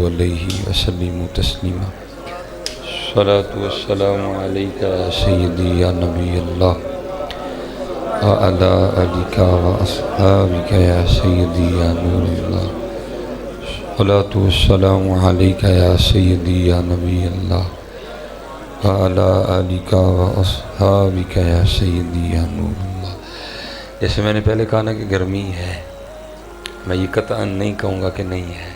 علیہ وسلم تسلیما الصلاۃ والسلام علیک یا سیدی یا نبی اللہ وعلی آلک واصحابک یا سیدی یا نور اللہ الصلاۃ والسلام علیک یا سیدی یا نبی اللہ وعلی آلک واصحابک یا سیدی یا نور اللہ۔ جیسے میں نے پہلے کہا نا کہ گرمی ہے، میں یہ قطعاً نہیں کہوں گا کہ نہیں ہے،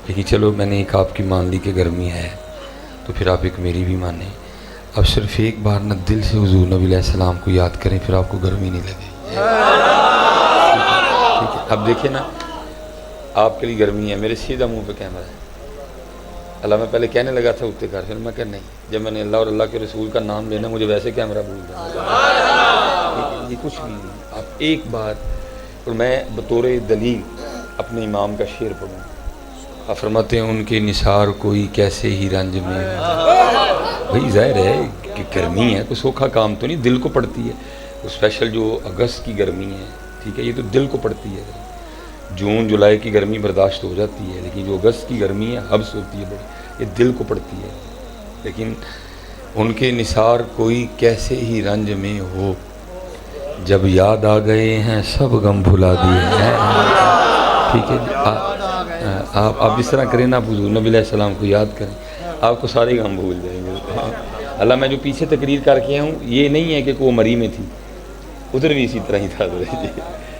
لیکن چلو میں نے ایک آپ کی مان لی کہ گرمی ہے تو پھر آپ ایک میری بھی مانیں۔ اب صرف ایک بار نہ دل سے حضور نبی علیہ السلام کو یاد کریں، پھر آپ کو گرمی نہیں لگے۔ ٹھیک ہے، اب دیکھیں نا، آپ کے لیے گرمی ہے، میرے سیدھا منہ پہ کیمرہ ہے۔ اللہ میں پہلے کہنے لگا تھا اٹھتے کر، پھر میں کہا نہیں، جب میں نے اللہ اور اللہ کے رسول کا نام لینا مجھے ویسے کیمرہ بھول جانا۔ یہ کچھ نہیں ہے، آپ ایک بار، اور میں بطور دلیل اپنے امام کا شعر پڑھوں۔ آپ فرماتے ہیں ان کے نثار کوئی کیسے ہی رنج میں ہو۔ بھئی ظاہر ہے کہ گرمی ہے، کوئی سوکھا کام تو نہیں، دل کو پڑتی ہے۔ وہ اسپیشل جو اگست کی گرمی ہے، ٹھیک ہے، یہ تو دل کو پڑتی ہے۔ جون جولائی کی گرمی برداشت ہو جاتی ہے، لیکن جو اگست کی گرمی ہے حبس ہوتی ہے بڑی، یہ دل کو پڑتی ہے۔ لیکن ان کے نثار کوئی کیسے ہی رنج میں ہو، جب یاد آ گئے ہیں سب غم بھلا دیے ہیں۔ ٹھیک ہے، آپ اس طرح کریں نا، آپ حضور نبی علیہ السلام کو یاد کریں، آپ کو سارے غم بھول جائیں گے۔ اللہ میں جو پیچھے تقریر کر کے ہوں، یہ نہیں ہے کہ کوئی مری میں تھی، ادھر بھی اسی طرح ہی تھا۔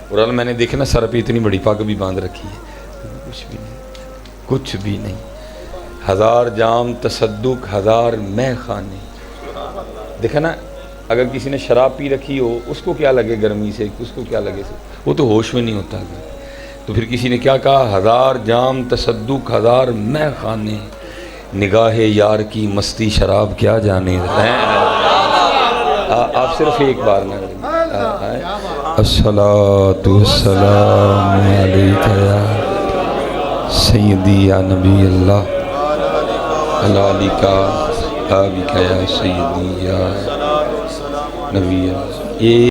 اور اللہ میں نے دیکھا نا سر پہ اتنی بڑی پگ بھی باندھ رکھی ہے، کچھ بھی نہیں، کچھ بھی نہیں۔ ہزار جام تصدق ہزار مے خانے، دیکھا نا، اگر کسی نے شراب پی رکھی ہو اس کو کیا لگے گرمی سے، اس کو کیا لگے سے، وہ تو ہوش میں نہیں ہوتا۔ تو پھر کسی نے کیا کہا، ہزار جام تصدق ہزار مے خانے، نگاہ یار کی مستی شراب کیا جانے۔ آپ صرف ایک بار نہ الصلاۃ والسلام علیک یا سیدی یا نبی اللہ وعلی آلک واصحابک یا سیدی یا نبی اللہ۔ یہ